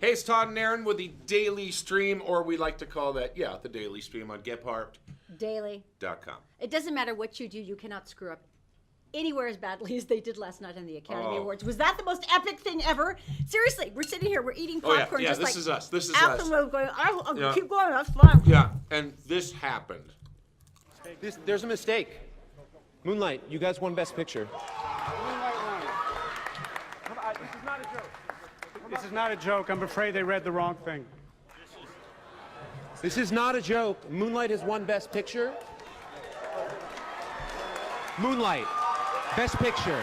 Hey, it's Todd and Erin with the Daily Stream, or we like to call that, the Daily Stream on Daily.com. GetParked.com. It doesn't matter what you do, you cannot screw up anywhere as badly as they did last night on the Academy Awards. Was that the most epic thing ever? Seriously, we're sitting here, we're eating popcorn. Yeah, just this like is us. This is out us. the road going, Yeah. keep going, that's fine. Yeah, and this happened. There's a mistake. Moonlight, you guys won Best Picture. This is not a joke. This is not a joke. I'm afraid they read the wrong thing. This is not a joke. Moonlight has won Best Picture. Moonlight, Best Picture.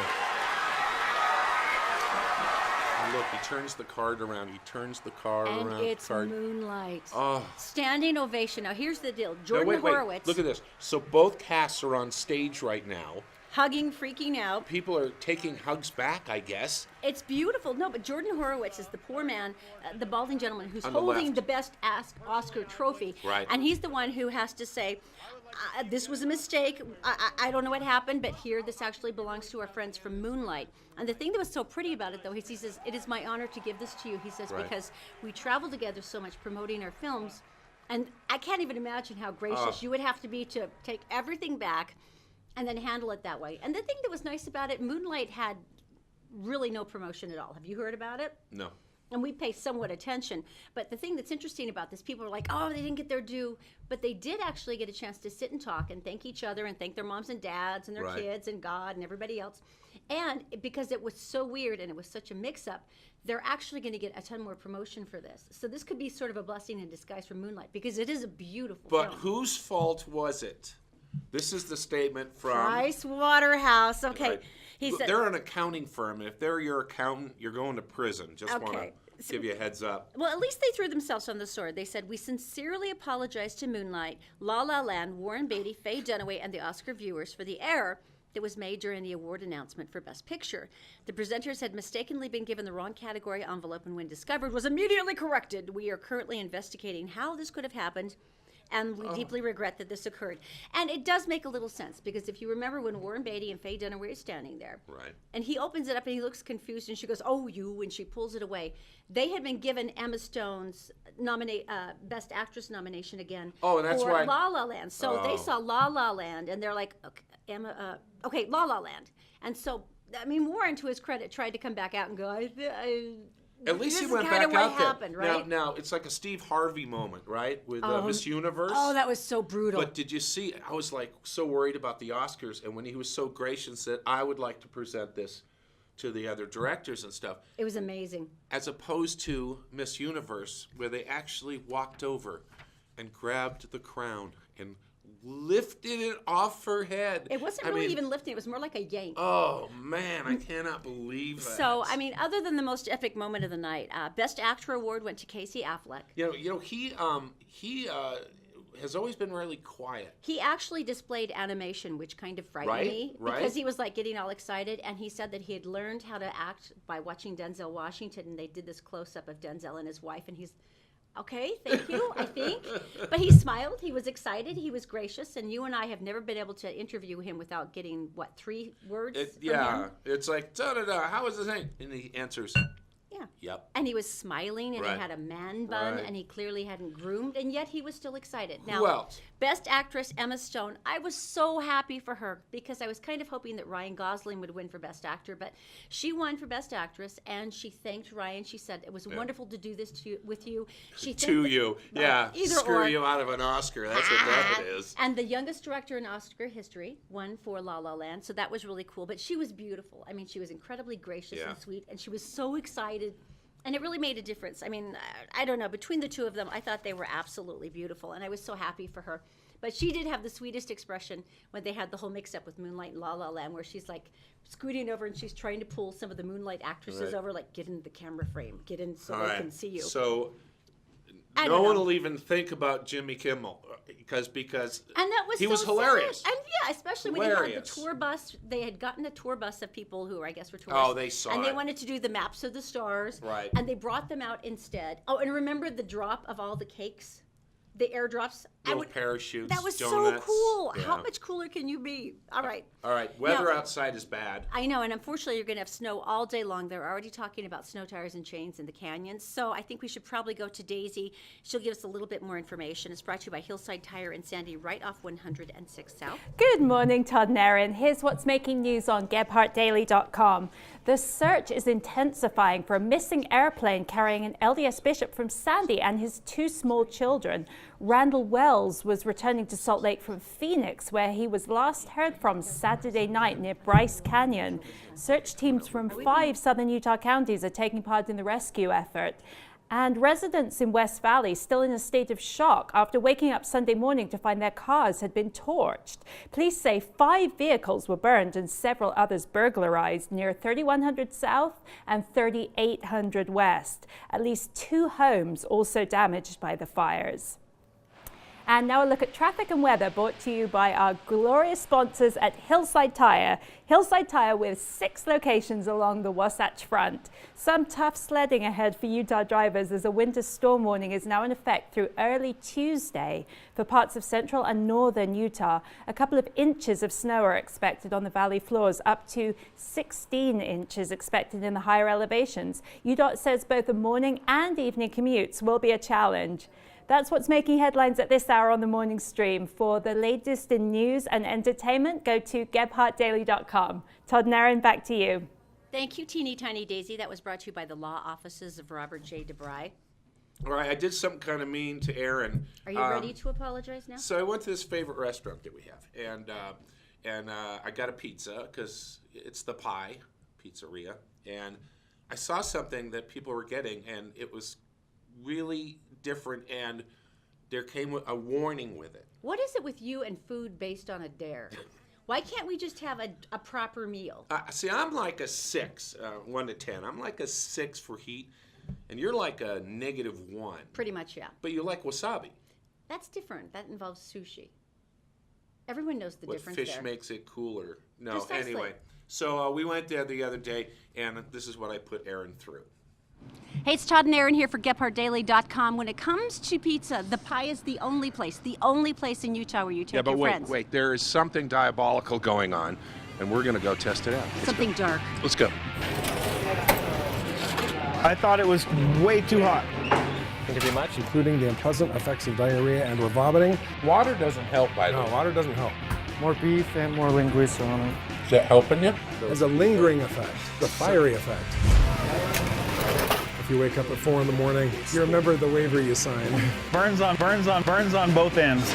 And look, he turns the card around. He turns the card And around. it's Moonlight. Oh. Standing ovation. Now, here's the deal. Jordan Wait. Horowitz, Look at this. So both casts are on stage right now. hugging, freaking out. People are taking hugs back, I guess. It's beautiful. No, but Jordan Horowitz is the poor man, the balding gentleman who's On the holding left. the best Oscar trophy. Right. And he's the one who has to say, this was a mistake. I don't know what happened, but here, this actually belongs to our friends from Moonlight. And the thing that was so pretty about it, though, he says, it is my honor to give this to you. He says, Right. because we travel together so much promoting our films. And I can't even imagine how gracious you would have to be to take everything back and then handle it that way. And the thing that was nice about it, Moonlight had really no promotion at all. Have you heard about it? No. And we pay somewhat attention. But the thing that's interesting about this, people are like, oh, they didn't get their due. But they did actually get a chance to sit and talk and thank each other and thank their moms and dads and their Right. kids and God and everybody else. And because it was so weird and it was such a mix-up, they're actually going to get a ton more promotion for this. So this could be sort of a blessing in disguise for Moonlight because it is a beautiful But film. whose fault was it? This is the statement from... Price Waterhouse. Okay. Right. He Look, said, they're an accounting firm. If they're your accountant, you're going to prison. Just want Okay. to give you a heads up. well, at least they threw themselves on the sword. They said, we sincerely apologize to Moonlight, La La Land, Warren Beatty, Faye Dunaway, and the Oscar viewers for the error that was made during the award announcement for Best Picture. The presenters had mistakenly been given the wrong category envelope and when discovered was immediately corrected. We are currently investigating how this could have happened and we deeply regret that this occurred. And it does make a little sense because if you remember when Warren Beatty and Faye Dunaway are standing there, Right. and he opens it up and he looks confused and she goes, oh, you, and she pulls it away. They had been given Emma Stone's Best Actress nomination again Oh, and that's for why- La La Land. So Oh. they saw La La Land and they're like, okay, La La Land. And so, I mean, Warren, to his credit, tried to come back out and go, At least this he is went kinda back what out there. happened, right? Now, it's like a Steve Harvey moment, right? With Miss Universe. Oh, that was so brutal. But did you see, I was like so worried about the Oscars, and when he was so gracious that I would like to present this to the other directors and stuff, It was amazing. as opposed to Miss Universe, where they actually walked over and grabbed the crown and lifted it off her head. It wasn't really even lifting. It was more like a yank. Oh, man, I cannot believe that. So, I mean, other than the most epic moment of the night, Best Actor award went to Casey Affleck. He has always been really quiet. He actually displayed animation, which kind of frightened Right, me right. because he was like getting all excited, and he said that he had learned how to act by watching Denzel Washington, and they did this close-up of Denzel and his wife, and he's, okay, thank you, I think. But he smiled, he was excited, he was gracious, and you and I have never been able to interview him without getting, 3 words from him? It's like, da-da-da, how is this thing? And he answers, Yeah. yep. And he was smiling, and Right. he had a man bun, Right. and he clearly hadn't groomed, and yet he was still excited. Who Now, else? Best Actress Emma Stone. I was so happy for her because I was kind of hoping that Ryan Gosling would win for Best Actor, but she won for Best Actress, and she thanked Ryan. She said it was wonderful to do this with you. She To thanked- you. Well, Yeah, either screw or. you out of an Oscar. That's what that is. And the youngest director in Oscar history won for La La Land, so that was really cool. But she was beautiful. I mean, she was incredibly gracious Yeah. and sweet, and she was so excited. And it really made a difference. I mean, I don't know. Between the two of them, I thought they were absolutely beautiful, and I was so happy for her. But she did have the sweetest expression when they had the whole mix-up with Moonlight and La La Land, where she's like scooting over and she's trying to pull some of the Moonlight actresses Right. over, like, get in the camera frame, get in so All they right. can see you. So I no don't one know. will even think about Jimmy Kimmel because And that was he so was hilarious. sad. And yeah, especially when he had Hilarious. the tour bus. They had gotten a tour bus of people who I guess were tourists. Oh, they saw And they it. wanted to do the maps of the stars. Right. And they brought them out instead. Oh, and remember the drop of all the cakes? The airdrops? Little parachutes. That was donuts. so cool. Yeah. How much cooler can you be? All right. All right. Weather Now- outside is bad. I know, and unfortunately, you're going to have snow all day long. They're already talking about snow tires and chains in the canyons. So I think we should probably go to Daisy. She'll give us a little bit more information. It's brought to you by Hillside Tire and Sandy, right off 106 South. Good morning, Todd and Erin. Here's what's making news on GebhardtDaily.com. The search is intensifying for a missing airplane carrying an LDS bishop from Sandy and his 2 small children. Randall Wells was returning to Salt Lake from Phoenix, where he was last heard from Saturday night near Bryce Canyon. Search teams from 5 southern Utah counties are taking part in the rescue effort. And residents in West Valley still in a state of shock after waking up Sunday morning to find their cars had been torched. Police say 5 vehicles were burned and several others burglarized near 3100 South and 3800 West. At least 2 homes also damaged by the fires. And now a look at traffic and weather brought to you by our glorious sponsors at Hillside Tire. Hillside Tire with 6 locations along the Wasatch Front. Some tough sledding ahead for Utah drivers as a winter storm warning is now in effect through early Tuesday for parts of central and northern Utah. A couple of inches of snow are expected on the valley floors, up to 16 inches expected in the higher elevations. UDOT says both the morning and evening commutes will be a challenge. That's what's making headlines at this hour on the morning stream. For the latest in news and entertainment, go to GebhardtDaily.com. Todd and Erin, back to you. Thank you, Teeny Tiny Daisy. That was brought to you by the law offices of Robert J. DeBry. All right. I did something kind of mean to Erin. Are you ready to apologize now? So I went to this favorite restaurant that we have, and I got a pizza because it's the Pie Pizzeria, and I saw something that people were getting, and it was really different, and there came a warning with it. What is it with you and food based on a dare? Why can't we just have a proper meal? See, I'm like a 6, 1 to 10. I'm like a 6 for heat, and you're like a -1. Pretty much, yeah. But you like wasabi. That's different. That involves sushi. Everyone knows the What difference fish there. makes it cooler? No, Precisely. anyway. So we went there the other day, and this is what I put Erin through. Hey, it's Todd and Erin here for GebhardtDaily.com. When it comes to pizza, the Pie is the only place in Utah where you take your friends. Wait, there is something diabolical going on, and we're going to go test it out. Something dark. Let's go. I thought it was way too hot. Thank you very much. Including the unpleasant effects of diarrhea and or vomiting. Water doesn't help, by the No, way. water doesn't help. More beef and more linguiça on it. Is that helping you? There's a lingering effect, the fiery effect. If you wake up at 4 in the morning, you remember the waiver you signed. Burns on both ends.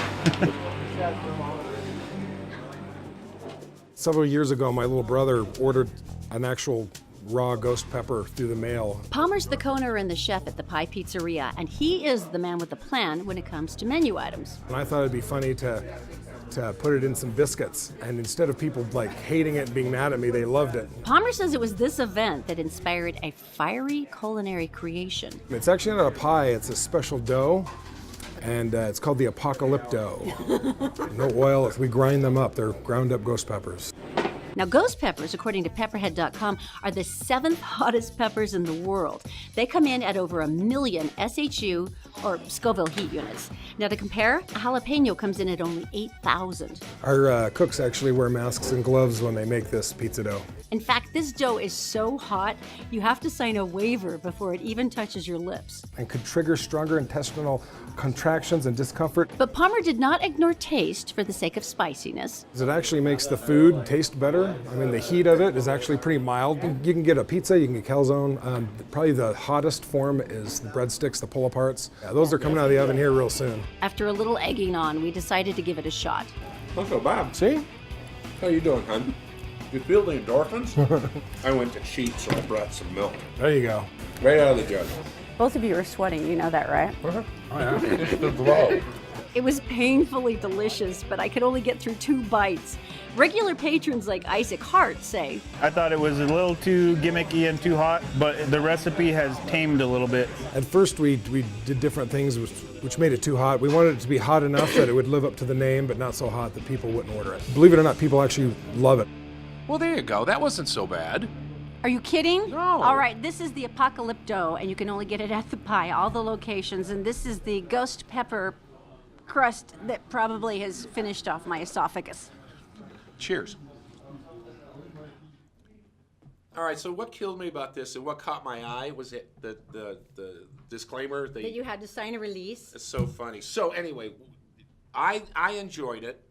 Several years ago, my little brother ordered an actual raw ghost pepper through the mail. Palmer's the co-owner and the chef at the Pie Pizzeria, and he is the man with the plan when it comes to menu items. And I thought it'd be funny to put it in some biscuits. And instead of people like hating it and being mad at me, they loved it. Palmer says it was this event that inspired a fiery culinary creation. It's actually not a pie, it's a special dough. And it's called the Apocalypto. No oil, we grind them up. They're ground up ghost peppers. Now, ghost peppers, according to pepperhead.com, are the 7th hottest peppers in the world. They come in at over 1 million SHU, or Scoville heat units. Now, to compare, a jalapeno comes in at only 8,000. Our cooks actually wear masks and gloves when they make this pizza dough. In fact, this dough is so hot, you have to sign a waiver before it even touches your lips. And could trigger stronger intestinal contractions and discomfort. But Palmer did not ignore taste for the sake of spiciness. It actually makes the food taste better. I mean, the heat of it is actually pretty mild. You can get a pizza, you can get calzone. Probably the hottest form is the breadsticks, the pull-aparts. Yeah, those are coming out of the oven here real soon. After a little egging on, we decided to give it a shot. Not so bad. See? How you doing, hon? You feel the endorphins? I went to cheat, so I brought some milk. There you go. Right out of the jug. Both of you are sweating, you know that, right? Just the glow. It was painfully delicious, but I could only get through 2 bites. Regular patrons like Isaac Hart say, I thought it was a little too gimmicky and too hot, but the recipe has tamed a little bit. At first we did different things which made it too hot. We wanted it to be hot enough that it would live up to the name, but not so hot that people wouldn't order it. Believe it or not, people actually love it. Well, there you go. That wasn't so bad. Are you kidding? No. All right, this is the Apocalypto, and you can only get it at the Pie, all the locations, and this is the Ghost Pepper crust that probably has finished off my esophagus. Cheers. All right, so what killed me about this and what caught my eye was it the disclaimer. That you had to sign a release. It's so funny. So anyway, I enjoyed it.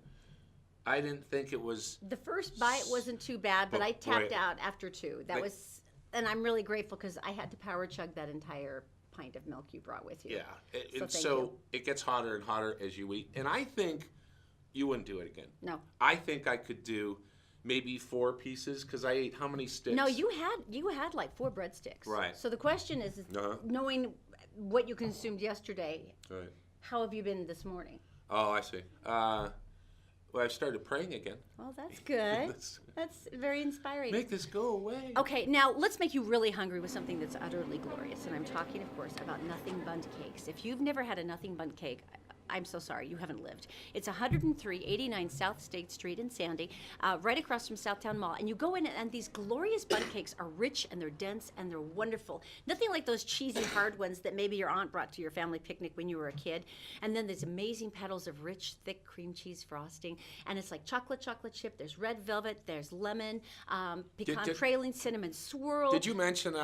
I didn't think it was. The first bite wasn't too bad, but I tapped out after 2. That was, and I'm really grateful because I had to power chug that entire pint of milk you brought with you. Yeah, thank so you. it gets hotter and hotter as you eat, and I think you wouldn't do it again. No. I think I could do maybe 4 pieces because I ate how many sticks? No, you had like 4 breadsticks. Right. So the question is knowing what you consumed yesterday, Right. how have you been this morning? Oh, I see. Well, I started praying again. Well, that's good. That's very inspiring. Make this go away. Okay, now let's make you really hungry with something that's utterly glorious. And I'm talking, of course, about nothing bundt cakes. If you've never had a nothing bundt cake, I'm so sorry, you haven't lived. It's 10389 South State Street in Sandy, right across from Southtown Mall. And you go in, and these glorious bundt cakes are rich, and they're dense, and they're wonderful. Nothing like those cheesy hard ones that maybe your aunt brought to your family picnic when you were a kid. And then there's amazing petals of rich, thick cream cheese frosting. And it's like chocolate chip. There's red velvet. There's lemon, pecan praline, cinnamon swirl. Did you mention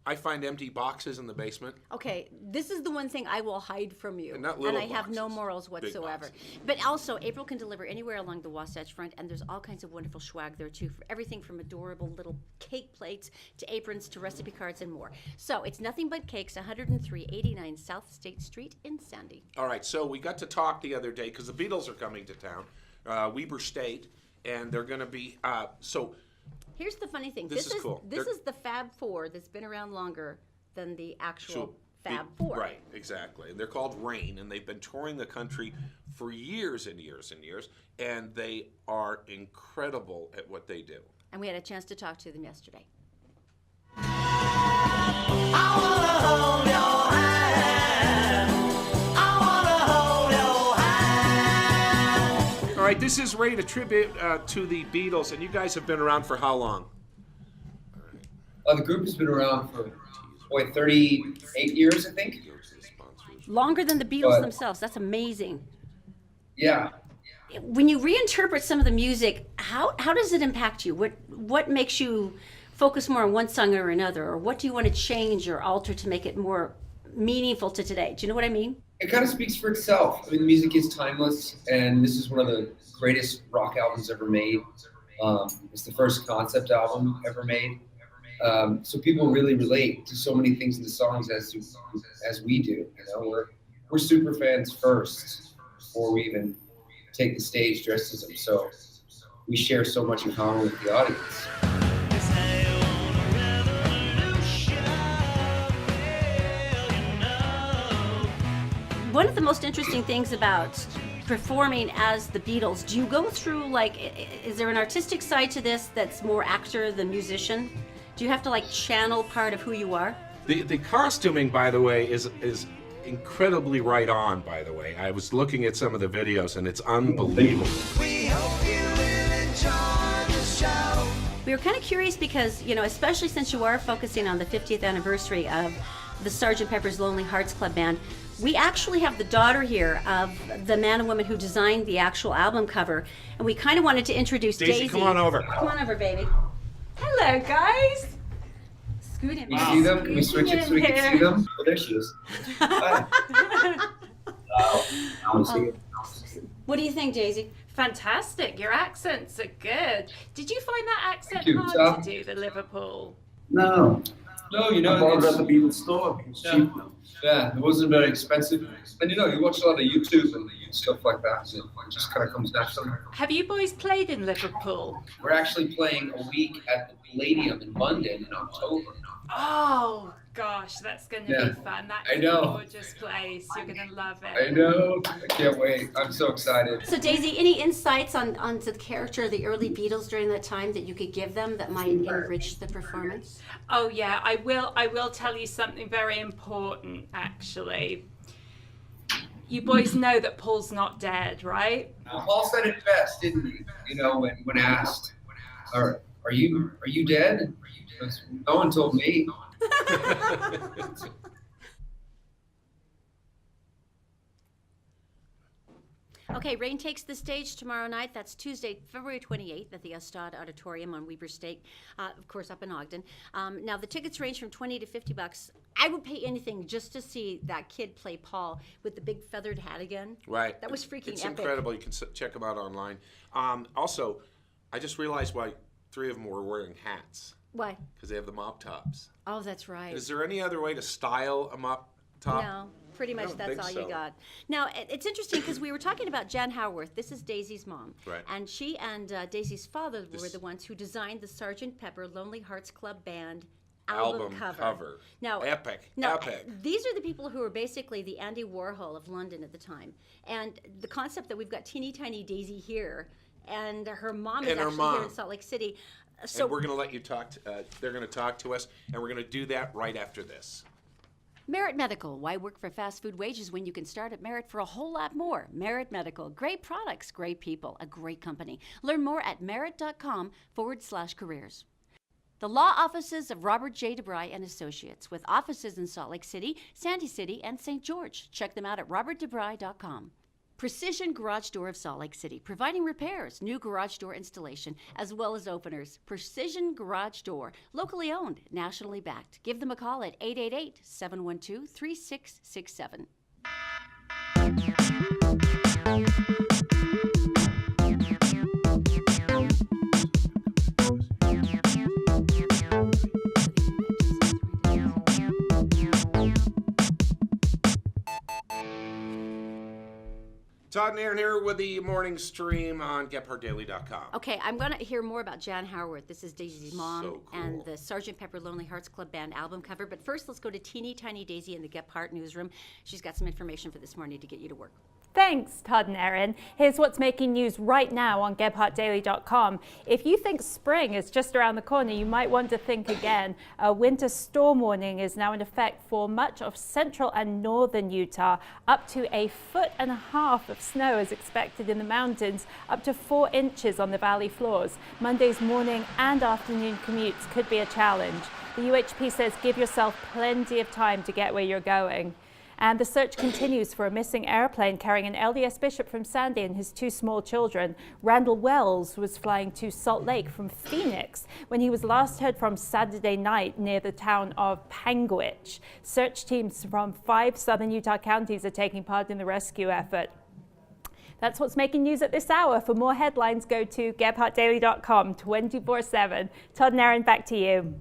I find empty boxes in the basement? Okay, this is the one thing I will hide from you. And not little I have no boxes, morals big whatsoever. boxes. But also, April can deliver anywhere along the Wasatch Front, and there's all kinds of wonderful swag there too, for everything from adorable little cake plates to aprons to recipe cards and more. So it's Nothing But Cakes, 10389 South State Street in Sandy. All right, so we got to talk the other day because the Beatles are coming to town, Weber State, and they're going to be, so Here's the funny thing. This is cool. This is the Fab Four that's been around longer than the actual Fab Four. Right, exactly. And they're called Rain, and they've been touring the country for years and years and years, and they are incredible at what they do. And we had a chance to talk to them yesterday. All right, this is Rain, a tribute to the Beatles, and you guys have been around for how long? The group has been around for 38 years, I think. Longer than the Beatles themselves. That's amazing. Yeah. When you reinterpret some of the music, how does it impact you? What makes you focus more on one song or another, or what do you want to change or alter to make it more meaningful to today? Do you know what I mean? It kind of speaks for itself. I mean, the music is timeless, and this is one of the greatest rock albums ever made. It's the first concept album ever made. So people really relate to so many things in the songs as we do. You know, we're super fans first before we even take the stage dressed as them. So we share so much in common with the audience. One of the most interesting things about performing as the Beatles, do you go through, like, is there an artistic side to this that's more actor than musician? Do you have to, like, channel part of who you are? The costuming, by the way, is incredibly right on, by the way. I was looking at some of the videos, and it's unbelievable. We hope you will enjoy the show. We were kind of curious because, you know, especially since you are focusing on the 50th anniversary of the Sgt. Pepper's Lonely Hearts Club Band, we actually have the daughter here of the man and woman who designed the actual album cover, and we kind of wanted to introduce Daisy. Come on over. Come on over, baby. Hello, guys. Scoot in. Can you see them? Can we switch it so we can see them? Oh, there she is. Hi. I want to see it. What do you think, Daisy? Fantastic. Your accents are good. Did you find that accent Thank you, hard Tom. to do, the Liverpool? No, you know, I bought it it's at the Beatles store. It's cheap now. Yeah, it wasn't very expensive. And you know, you watch a lot of YouTube and stuff like that, so it just kind of comes naturally. Have you boys played in Liverpool? We're actually playing a week at the Palladium in London in October. Oh, gosh, that's going to Yeah, be fun. That's I know. a gorgeous place. You're going to love it. I know. I can't wait. I'm so excited. So, Daisy, any insights onto the character of the early Beatles during that time that you could give them that might enrich the performance? Oh, yeah, I will tell you something very important, actually. You boys know that Paul's not dead, right? Well, Paul said it best, didn't he? You know, when asked, "Are you dead?" Because no one told me. Okay, Rain takes the stage tomorrow night. That's Tuesday, February 28th at the Estad Auditorium on Weber State, of course, up in Ogden. Now, the tickets range from $20 to $50. I would pay anything just to see that kid play Paul with the big feathered hat again. Right. That was freaking It's epic. incredible. You can check them out online. Also, I just realized why 3 of them were wearing hats. Why? Because they have the mop tops. Oh, that's right. Is there any other way to style a mop top? No, pretty I much don't that's think all so. you got. Now, it's interesting because we were talking about Jan Howarth. This is Daisy's mom. Right. And she and Daisy's father were This- the ones who designed the Sgt. Pepper Lonely Hearts Club Band Album cover. cover. Now, Epic, now, epic. These are the people who were basically the Andy Warhol of London at the time. And the concept that we've got teeny tiny Daisy here, and her mom is And her actually here in mom. Salt Lake City. So And we're going to let you talk. They're going to talk to us, and we're going to do that right after this. Merit Medical. Why work for fast food wages when you can start at Merit for a whole lot more? Merit Medical. Great products, great people, a great company. Learn more at merit.com/careers. The law offices of Robert J. DeBry and Associates, with offices in Salt Lake City, Sandy City, and St. George. Check them out at robertdebry.com. Precision Garage Door of Salt Lake City, providing repairs, new garage door installation, as well as openers. Precision Garage Door, locally owned, nationally backed. Give them a call at 888-712-3667. Todd and Erin here with the morning stream on GephartDaily.com. Okay, I'm going to hear more about Jan Howarth. This is Daisy's mom So cool. and the Sgt. Pepper Lonely Hearts Club Band album cover. But first, let's go to teeny tiny Daisy in the Gephardt newsroom. She's got some information for this morning to get you to work. Thanks, Todd and Erin. Here's what's making news right now on GephartDaily.com. If you think spring is just around the corner, you might want to think again. A winter storm warning is now in effect for much of central and northern Utah. Up to 1.5 feet of snow is expected in the mountains, up to 4 inches on the valley floors. Monday's morning and afternoon commutes could be a challenge. The UHP says give yourself plenty of time to get where you're going. And the search continues for a missing airplane carrying an LDS bishop from Sandy and his 2 small children. Randall Wells was flying to Salt Lake from Phoenix when he was last heard from Saturday night near the town of Panguitch. Search teams from 5 southern Utah counties are taking part in the rescue effort. That's what's making news at this hour. For more headlines, go to GephartDaily.com 24/7. Todd and Erin, back to you.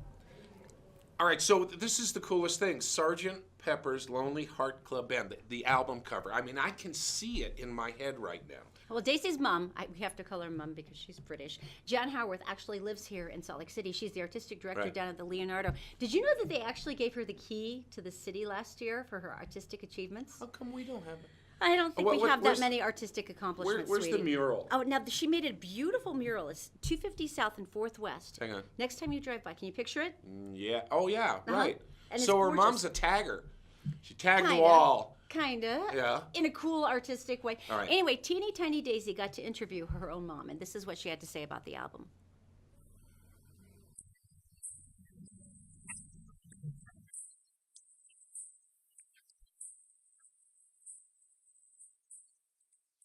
All right, so this is the coolest thing. Sgt. Pepper's Lonely Heart Club Band, the album cover. I mean, I can see it in my head right now. Well, Daisy's mom, we have to call her mom because she's British. Jan Howarth actually lives here in Salt Lake City. She's the artistic director Right. down at the Leonardo. Did you know that they actually gave her the key to the city last year for her artistic achievements? How come we don't have it? I don't think we have that where's- many artistic accomplishments, Where's the sweetie. mural? Oh, now she made a beautiful mural. It's 250 South and 4th West. Hang on. Next time you drive by, can you picture it? Yeah. Oh, yeah. Right. And it's So her gorgeous. mom's a tagger. She tagged the Kinda. wall. Kinda. Yeah. In a cool, artistic way. All right. Anyway, teeny tiny Daisy got to interview her own mom, and this is what she had to say about the album.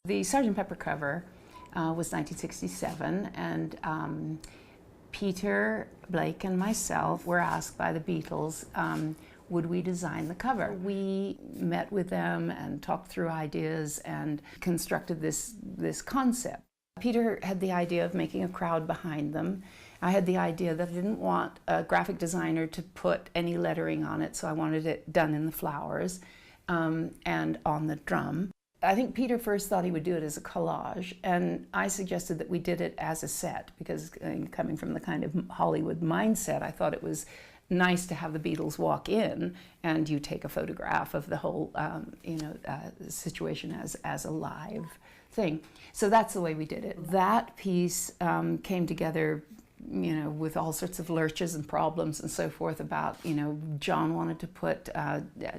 The Sgt. Pepper cover was 1967, and Peter, Blake, and myself were asked by the Beatles, would we design the cover? We met with them and talked through ideas and constructed this concept. Peter had the idea of making a crowd behind them. I had the idea that I didn't want a graphic designer to put any lettering on it, so I wanted it done in the flowers and on the drum. I think Peter first thought he would do it as a collage, and I suggested that we did it as a set because coming from the kind of Hollywood mindset, I thought it was nice to have the Beatles walk in and you take a photograph of the whole situation as a live thing. So that's the way we did it. That piece came together with all sorts of lurches and problems and so forth about, John wanted to put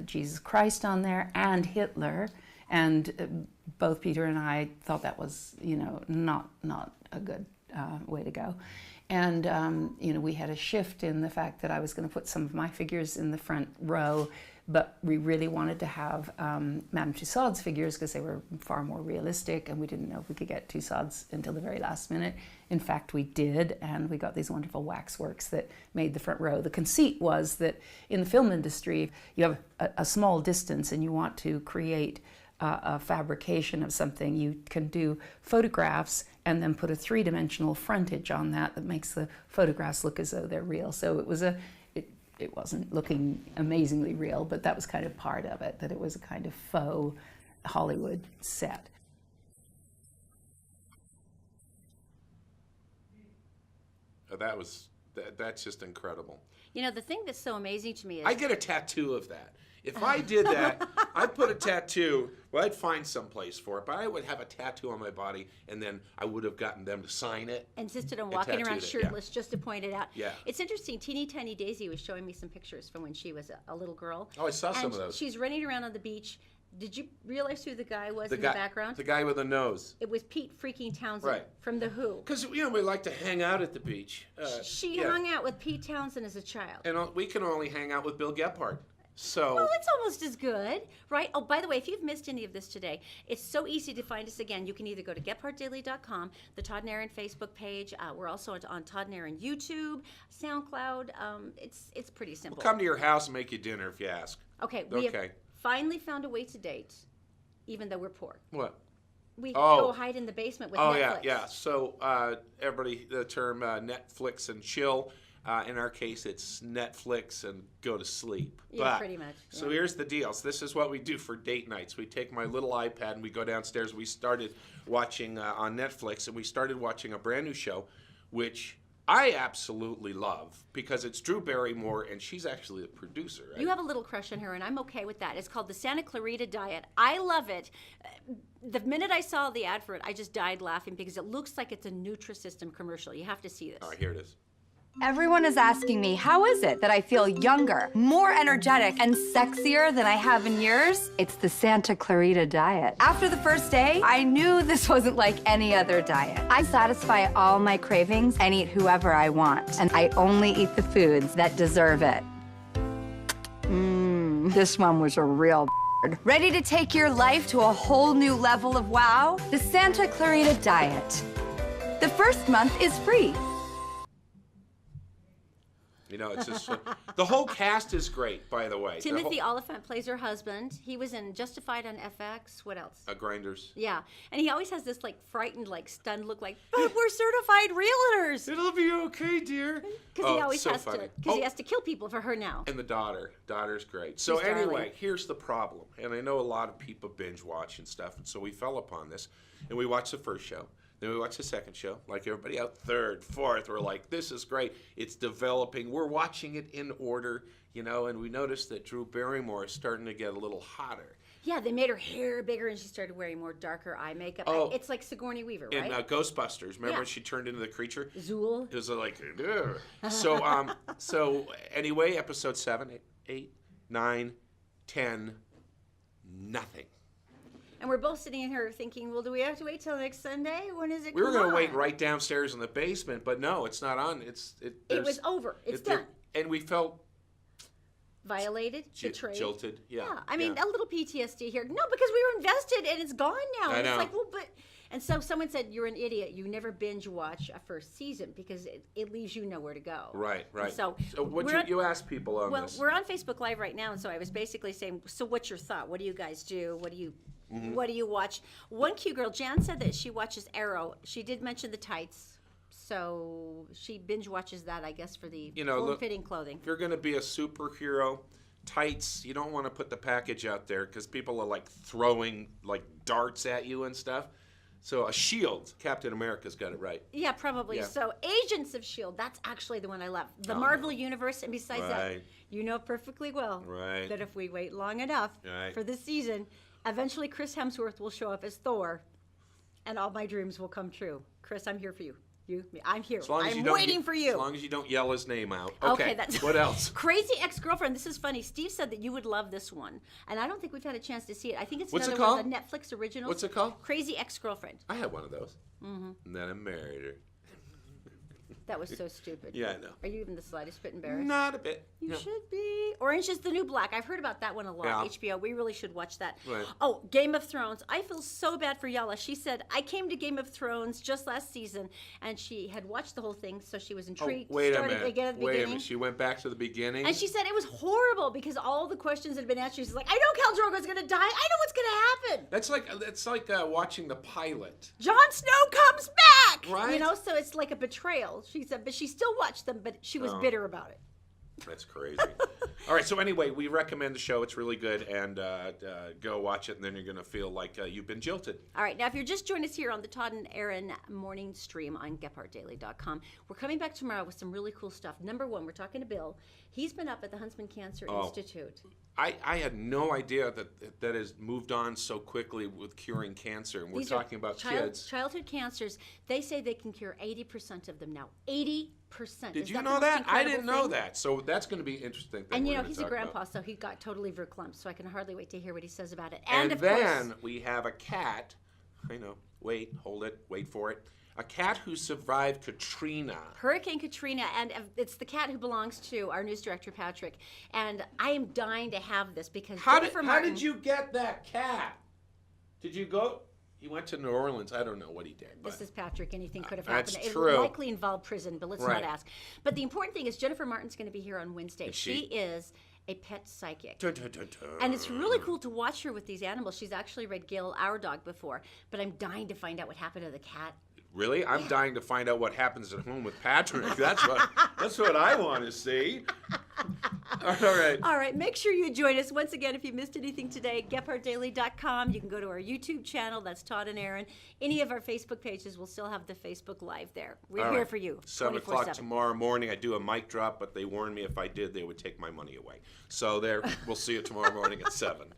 Jesus Christ on there and Hitler. And both Peter and I thought that was, not a good way to go. And, we had a shift in the fact that I was going to put some of my figures in the front row, but we really wanted to have Madame Tussauds figures because they were far more realistic, and we didn't know if we could get Tussauds until the very last minute. In fact, we did, and we got these wonderful waxworks that made the front row. The conceit was that in the film industry, you have a small distance and you want to create a fabrication of something. You can do photographs and then put a three-dimensional frontage on that makes the photographs look as though they're real. So it wasn't looking amazingly real, but that was kind of part of it, that it was a kind of faux Hollywood set. That's just incredible. You know, the thing that's so amazing to me is I get a tattoo of that. If I did that, I'd put a tattoo, well, I'd find some place for it, but I would have a tattoo on my body, and then I would have gotten them to sign it. insisted on walking around tattooed it, shirtless just to point it out. Yeah. It's interesting. Teeny Tiny Daisy was showing me some pictures from when she was a little girl. Oh, I saw some And of those. She's running around on the beach. Did you realize who the guy was in the background? The guy with the nose. It was Pete freaking Townsend Right. from The Who. Because, we like to hang out at the beach. She yeah. hung out with Pete Townsend as a child. And we can only hang out with Bill Gephardt. So. Well, it's almost as good, right? Oh, by the way, if you've missed any of this today, it's so easy to find us again. You can either go to GephartDaily.com, the Todd and Erin Facebook page. We're also on Todd and Erin YouTube, SoundCloud. It's pretty simple. We'll come to your house and make you dinner if you ask. Okay, we have finally found a way to date, even though we're poor. What? We go hide in the basement with Netflix. Yeah. So everybody, the term Netflix and chill. In our case, it's Netflix and go to sleep. Yeah, pretty much. So here's the deal. So this is what we do for date nights. We take my little iPad and we go downstairs. We started watching on Netflix, and we started watching a brand new show, which I absolutely love because it's Drew Barrymore, and she's actually the producer. Right? You have a little crush on her, and I'm okay with that. It's called the Santa Clarita Diet. I love it. The minute I saw the ad for it, I just died laughing because it looks like it's a Nutrisystem commercial. You have to see this. All right, here it is. Everyone is asking me, how is it that I feel younger, more energetic, and sexier than I have in years? It's the Santa Clarita Diet. After the first day, I knew this wasn't like any other diet. I satisfy all my cravings and eat whoever I want, and I only eat the foods that deserve it. This one was a real Ready to take your life to a whole new level of wow? The Santa Clarita Diet. The first month is free. It's just the whole cast is great, by the way. Timothy Oliphant plays her husband. He was in Justified on FX. What else? Grinders. Yeah, and he always has this frightened, stunned look, but we're certified realtors. It'll be okay, dear. Because he always has to. Because he has to kill people for her now. And the daughter's great. So She's anyway, darling. here's the problem, and I know a lot of people binge watch and stuff, and so we fell upon this, and we watched the first show. Then we watched the second show, like everybody out, third, fourth. We're like, this is great. It's developing. We're watching it in order, and we noticed that Drew Barrymore is starting to get a little hotter. Yeah, they made her hair bigger, and she started wearing more darker eye makeup. Oh. It's like Sigourney Weaver, right? In Ghostbusters, remember Yeah. when she turned into the creature? Zool. It was like, ugh. So anyway, episode 7, 8, 9, 10, nothing. And we're both sitting in here thinking, well, do we have to wait till next Sunday? When is it? We were going to wait on? right downstairs in the basement, but no, it's not on. It was over. It's done. And we felt Violated, betrayed. jilted. Yeah. I mean, a little PTSD here. No, because we were invested and it's gone now. I And know. It's like, well, but. And so someone said, you're an idiot. You never binge watch a first season because it leaves you nowhere to go. Right. And so what we're on- you ask people on Well, this? we're on Facebook Live right now, and so I was basically saying, so what's your thought? What do you guys do? What do you watch? One cute girl, Jan, said that she watches Arrow. She did mention the tights, so she binge watches that, I guess, for the form-fitting clothing. If you're going to be a superhero, tights, you don't want to put the package out there because people are throwing darts at you and stuff. So a shield, Captain America's got it right. Yeah, probably. Yeah. So Agents of S.H.I.E.L.D., that's actually the one I love. The Marvel Universe, and besides that, Right. you know perfectly well Right. that if we wait long enough Right. for this season, eventually Chris Hemsworth will show up as Thor, and all my dreams will come true. Chris, I'm here for you. I'm here. I'm waiting for you. As long as you don't yell his name out. Okay, that's what else? Crazy Ex-Girlfriend. This is funny. Steve said that you would love this one, and I don't think we've had a chance to see it. I think it's What's it another one of the called? Netflix originals. What's it called? Crazy Ex-Girlfriend. I had one of those. And then I married her. That was so stupid. Yeah, I know. Are you even the slightest bit embarrassed? Not a bit. You No. should be. Orange is the New Black. I've heard about that one a lot. Yeah. HBO. We really should watch that. Right. Oh, Game of Thrones. I feel so bad for Yala. She said, I came to Game of Thrones just last season, and she had watched the whole thing, so she was Oh, intrigued. wait a Started minute. again at the Wait a beginning. minute. She went back to the beginning. And she said it was horrible because all the questions had been answered. She's like, I know Khal Drogo's going to die. I know what's going to happen. That's like watching the pilot. Jon Snow comes back. Right. You know, so it's like a betrayal. She said, but she still watched them, but she was Oh. bitter about it. That's crazy. All right, so anyway, we recommend the show. It's really good, and go watch it, and then you're going to feel like you've been jilted. All right, now if you're just joining us here on the Todd and Erin morning stream on GephartDaily.com, we're coming back tomorrow with some really cool stuff. Number one, we're talking to Bill. He's been up at the Huntsman Cancer Institute. I had no idea that has moved on so quickly with curing cancer, and we're These are talking about kids. Childhood cancers. They say they can cure 80% of them now. 80%. Did Is you the know most that? I incredible didn't know thing? that. So that's going to be interesting. Thing And you we're know, gonna he's a talk grandpa, about. so he got totally verklempt. So I can hardly wait to hear what he says about it. And of then course, we have a cat. I know. Wait, hold it. Wait for it. A cat who survived Katrina. Hurricane Katrina, and it's the cat who belongs to our news director, Patrick. And I am dying to have this because How Jennifer did Martin, you get that cat? Did you go? He went to New Orleans. I don't know what he did. But This is Patrick. Anything could have That's happened. It true. would likely involve prison, but let's Right. not ask. But the important thing is Jennifer Martin's going to be here on Wednesday. Is she? is a pet psychic. Dun, dun, dun, dun. And it's really cool to watch her with these animals. She's actually read Gil, our dog, before. But I'm dying to find out what happened to the cat. Really? I'm dying to find out what happens at home with Patrick. That's what I want to see. All right. All right, make sure you join us. Once again, if you missed anything today, GephartDaily.com. You can go to our YouTube channel. That's Todd and Erin. Any of our Facebook pages will still have the Facebook Live there. We're All here right. for you. 7 o'clock 24/7. tomorrow morning. I do a mic drop, but they warned me if I did, they would take my money away. So there, we'll see you tomorrow morning at 7.